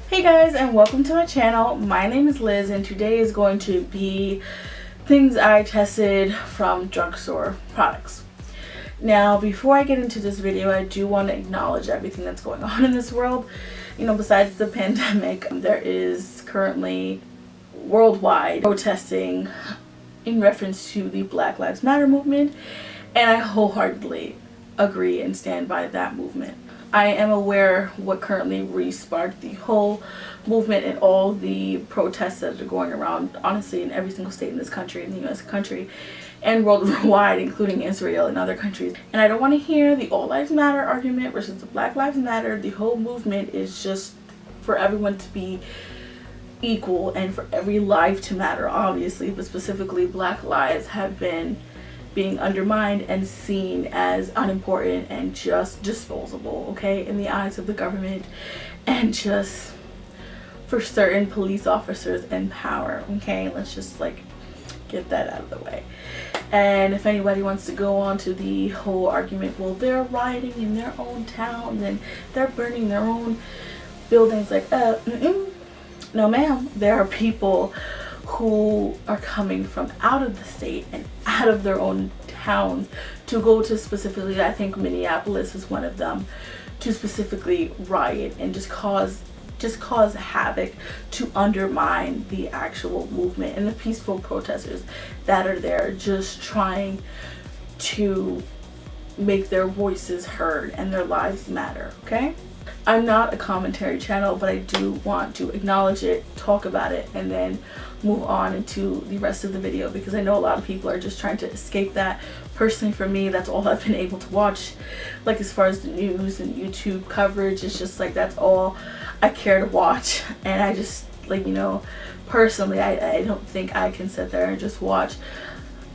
Hey guys, and welcome to my channel. My name is Liz, and today is going to be things I tested from drugstore products. Now, before I get into this video, I do want to acknowledge everything that's going on in this world. You know, besides the pandemic, there is currently worldwide protesting in reference to the Black Lives Matter movement, and I wholeheartedly agree and stand by that movement. I am aware what currently re-sparked the whole movement and all the protests that are going around, honestly, in every single state in this country, in the US country, and worldwide, including Israel and other countries. And I don't want to hear the All Lives Matter argument versus the Black Lives Matter. The whole movement is just for everyone to be equal and for every life to matter, obviously, but specifically Black lives have been being undermined and seen as unimportant and just disposable, okay, in the eyes of the government and just for certain police officers in power, okay? Let's just like get that out of the way. And if anybody wants to go on to the whole argument, well, they're rioting in their own town and they're burning their own buildings, like no ma'am, there are people who are coming from out of the state and out of their own towns to go to specifically, I think Minneapolis is one of them, to specifically riot and just cause havoc to undermine the actual movement and the peaceful protesters that are there just trying to make their voices heard and their lives matter, okay? I'm not a commentary channel, but I do want to acknowledge it, talk about it, and then move on into the rest of the video because I know a lot of people are just trying to escape that. Personally, for me, that's all I've been able to watch. Like, as far as the news and YouTube coverage, it's just like that's all I care to watch. And I just, like, you know, personally, I don't think I can sit there and just watch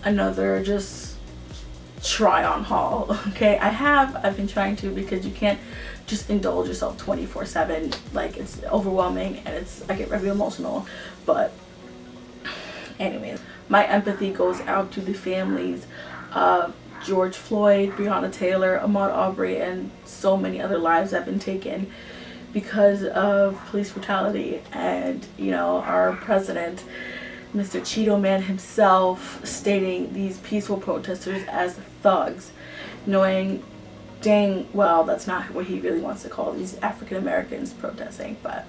another just try on haul, okay? I've been trying to, because you can't just indulge yourself 24/7. Like, it's overwhelming and I get very emotional. But anyways, my empathy goes out to the families of George Floyd, Breonna Taylor, Ahmaud Arbery, and so many other lives that have been taken because of police brutality. And, you know, our president, Mr. Cheeto Man himself, stating these peaceful protesters as thugs, knowing dang well that's not what he really wants to call these African Americans protesting. But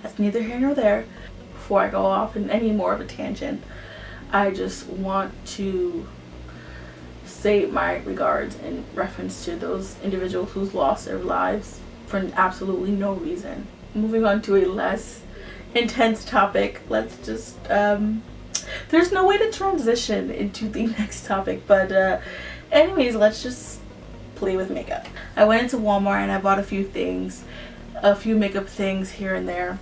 that's neither here nor there. Before I go off in any more of a tangent, I just want to say my regards in reference to those individuals who's lost their lives for absolutely no reason. Moving on to a less intense topic, let's just there's no way to transition into the next topic, but anyways, let's just play with makeup. I went into Walmart and I bought a few makeup things here and there,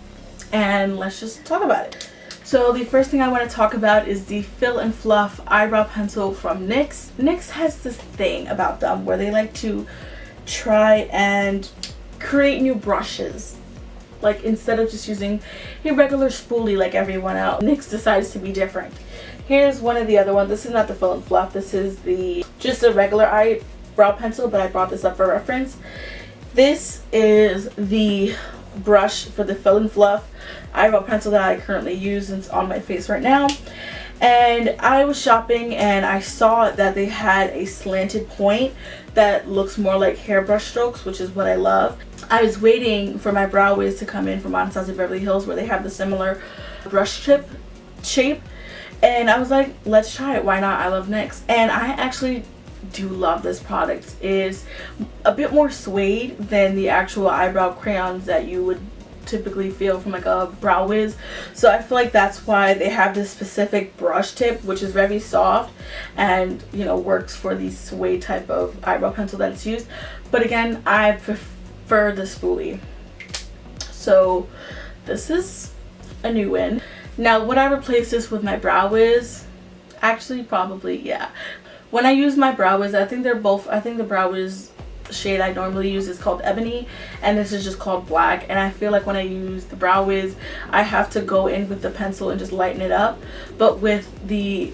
and let's just talk about it. So the first thing I want to talk about is the Fill and Fluff eyebrow pencil from NYX. NYX has this thing about them where they like to try and create new brushes. Like, instead of just using a regular spoolie like everyone else, NYX decides to be different. Here's one of the other ones. This is not the Fill and Fluff. This is just a regular eyebrow pencil, but I brought this up for reference. This is the brush for the Fill and Fluff eyebrow pencil that I currently use, and it's on my face right now. And I was shopping and I saw that they had a slanted point that looks more like hairbrush strokes, which is what I love. I was waiting for my brow wiz to come in from Anastasia Beverly Hills, where they have the similar brush tip shape, and I was like, let's try it, why not? I love NYX, and I actually do love this product. It is a bit more suede than the actual eyebrow crayons that you would typically feel from like a brow wiz, so I feel like that's why they have this specific brush tip, which is very soft and, you know, works for the suede type of eyebrow pencil that it's used. But again, I prefer the spoolie, so this is a new win. Now, would I replace this with my brow wiz? Actually, probably, yeah. When I use my brow wiz, I think the brow wiz shade I normally use is called Ebony, and this is just called Black. And I feel like when I use the brow wiz, I have to go in with the pencil and just lighten it up. But with the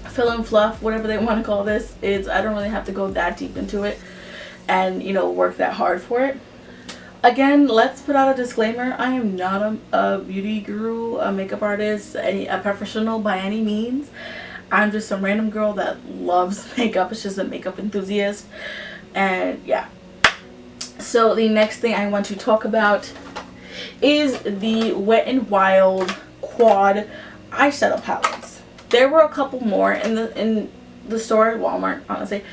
Fill and Fluff, whatever they want to call this, I don't really have to go that deep into it and, you know, work that hard for it. Again, let's put out a disclaimer. I am not a beauty guru, a makeup artist, a professional by any means. I'm just some random girl that loves makeup. It's just a makeup enthusiast. And yeah. So the next thing I want to talk about is the Wet n Wild Quad eyeshadow palettes. There were a couple more in the store at Walmart, honestly.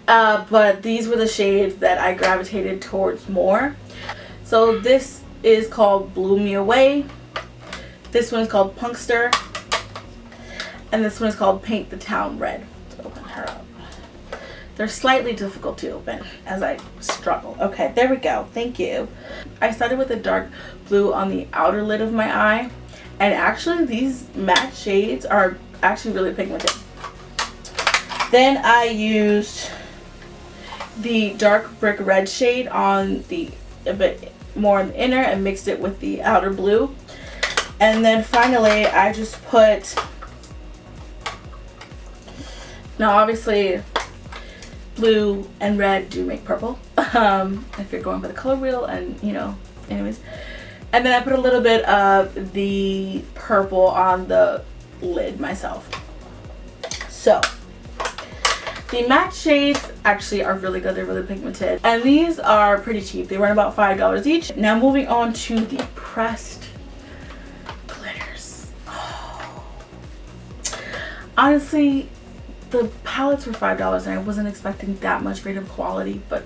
But these were the shades that I gravitated towards more. So this is called Blew Me Away. This one is called Punkster. And this one is called Paint the Town Red. Let's open her up. They're slightly difficult to open as I struggle. Okay, there we go. Thank you. I started with a dark blue on the outer lid of my eye. And actually these matte shades are actually really pigmented. Then I used the dark brick red shade on the a bit more in the inner and mixed it with the outer blue. And then finally I just put, now obviously blue and red do make purple if you're going for the color wheel, and you know, anyways. And then I put a little bit of the purple on the lid myself. So the matte shades actually are really good. They're really pigmented. And these are pretty cheap. They run about $5 each. Now moving on to the pressed glitters. Oh. Honestly, the palettes were $5 and I wasn't expecting that much great of quality, but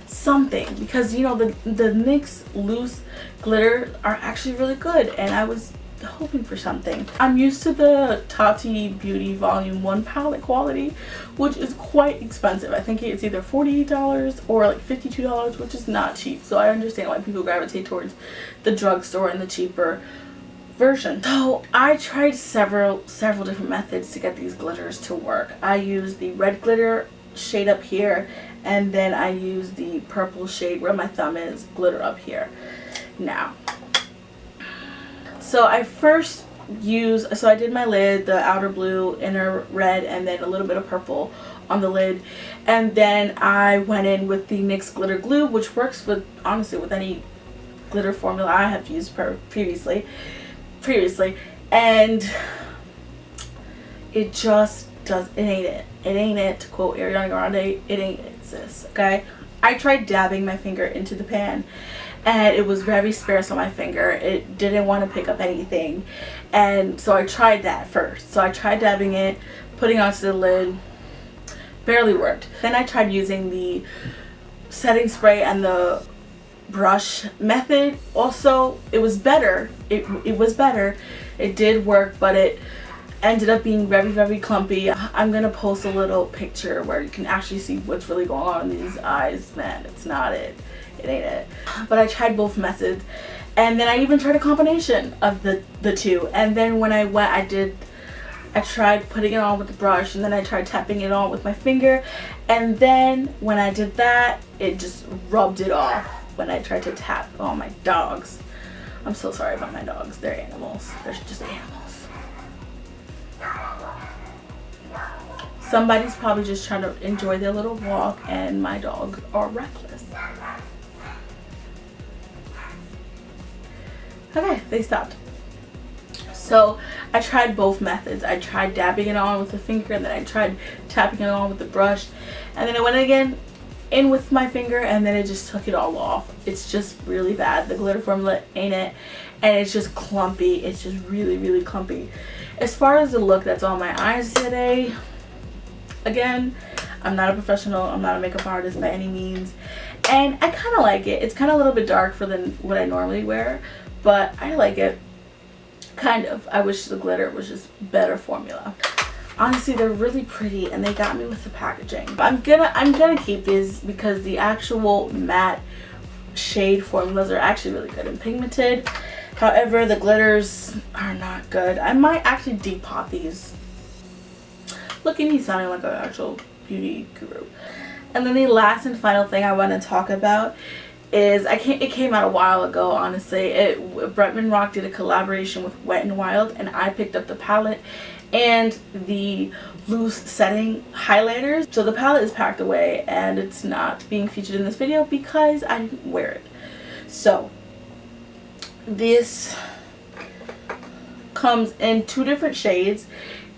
something, because you know the NYX loose glitter are actually really good and I was hoping for something. I'm used to the Tati Beauty Volume 1 palette quality, which is quite expensive. I think it's either $48 or like $52, which is not cheap. So I understand why people gravitate towards the drugstore and the cheaper version. So I tried several different methods to get these glitters to work. I used the red glitter shade up here, and then I used the purple shade where my thumb is glitter up here. Now, so I first used, so I did my lid, the outer blue, inner red, and then a little bit of purple on the lid. And then I went in with the NYX glitter glue, which works with, honestly, with any glitter formula I have used previously. And it just does, it ain't it. It ain't it, to quote Ariana Grande, it ain't it, sis, okay? I tried dabbing my finger into the pan and it was very sparse on my finger. It didn't want to pick up anything. And so I tried that first. So I tried dabbing it, putting it onto the lid, barely worked. Then I tried using the setting spray and the brush method. Also, it was better. It was better. It did work, but it ended up being very clumpy. I'm gonna post a little picture where you can actually see what's really going on in these eyes. Man, it's not it. It ain't it. But I tried both methods, and then I even tried a combination of the two. And then when I went, I tried putting it on with the brush, and then I tried tapping it on with my finger. And then when I did that, it just rubbed it off when I tried to tap on my dogs. I'm so sorry about my dogs. They're animals. They're just animals. Somebody's probably just trying to enjoy their little walk, and my dogs are reckless. Okay, they stopped. So I tried both methods. I tried dabbing it on with the finger, and then I tried tapping it on with the brush, and then I went again in with my finger, and then it just took it all off. It's just really bad. The glitter formula ain't it, and it's just clumpy. It's just really clumpy. As far as the look that's on my eyes today, again, I'm not a professional. I'm not a makeup artist by any means, and I kind of like it. It's kind of a little bit dark for what I normally wear, but I like it. Kind of. I wish the glitter was just better formula. Honestly, they're really pretty, and they got me with the packaging. I'm gonna keep these because the actual matte shade formulas are actually really good and pigmented. However, the glitters are not good. I might actually depot these. Look at me sounding like an actual beauty guru. And then the last and final thing I want to talk about is, it came out a while ago, honestly. Bretman Rock did a collaboration with Wet n Wild, and I picked up the palette and the loose setting highlighters. So the palette is packed away and it's not being featured in this video because I didn't wear it. So this comes in 2 different shades.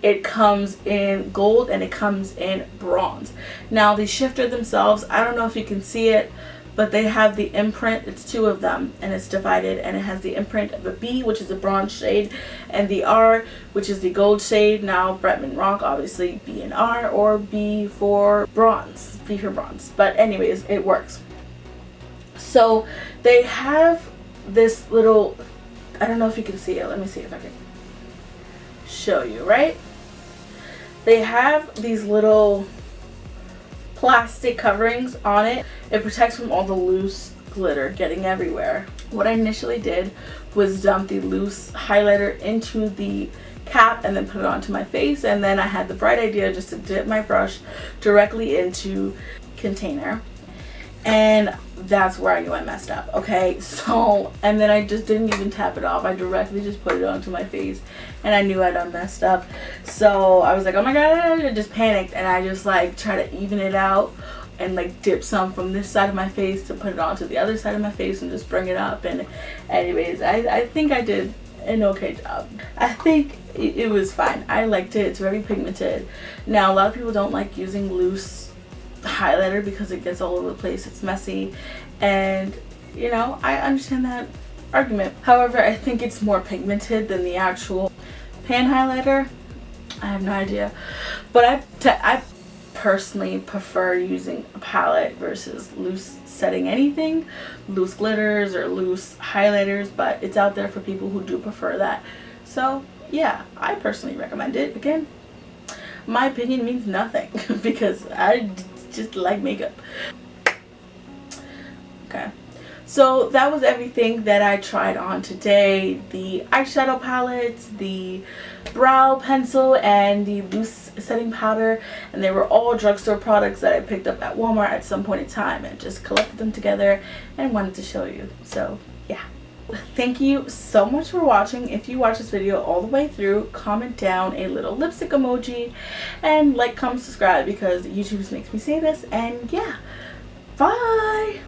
It comes in gold and it comes in bronze. Now the shifter themselves, I don't know if you can see it, but they have the imprint. It's 2 of them and it's divided, and it has the imprint of a B, which is a bronze shade, and the R, which is the gold shade. Now Bretman Rock, obviously B and R, or B for bronze, B for bronze, but anyways, it works. So they have this little, I don't know if you can see it, let me see if I can show you, right? They have these little plastic coverings on it. It protects from all the loose glitter getting everywhere. What I initially did was dump the loose highlighter into the cap and then put it onto my face, and then I had the bright idea just to dip my brush directly into container, and that's where I knew I messed up. Okay, so, and then I just didn't even tap it off. I directly just put it onto my face, and I knew I done messed up. So I was like, oh my god, I just panicked, and I just like try to even it out and like dip some from this side of my face to put it onto the other side of my face and just bring it up. And anyways, I think I did an okay job. I think it was fine. I liked it. It's very pigmented. Now a lot of people don't like using loose highlighter because it gets all over the place, it's messy, and you know, I understand that argument. However, I think it's more pigmented than the actual pan highlighter. I have no idea, but I personally prefer using a palette versus loose setting anything, loose glitters or loose highlighters, but it's out there for people who do prefer that. So yeah, I personally recommend it. Again, my opinion means nothing because I just like makeup. Okay, so that was everything that I tried on today. The eyeshadow palettes, the brow pencil, and the loose setting powder, and they were all drugstore products that I picked up at Walmart at some point in time and just collected them together and wanted to show you. So yeah, thank you so much for watching. If you watch this video all the way through, comment down a little lipstick emoji and like, comment, subscribe, because YouTube makes me say this. And yeah, bye.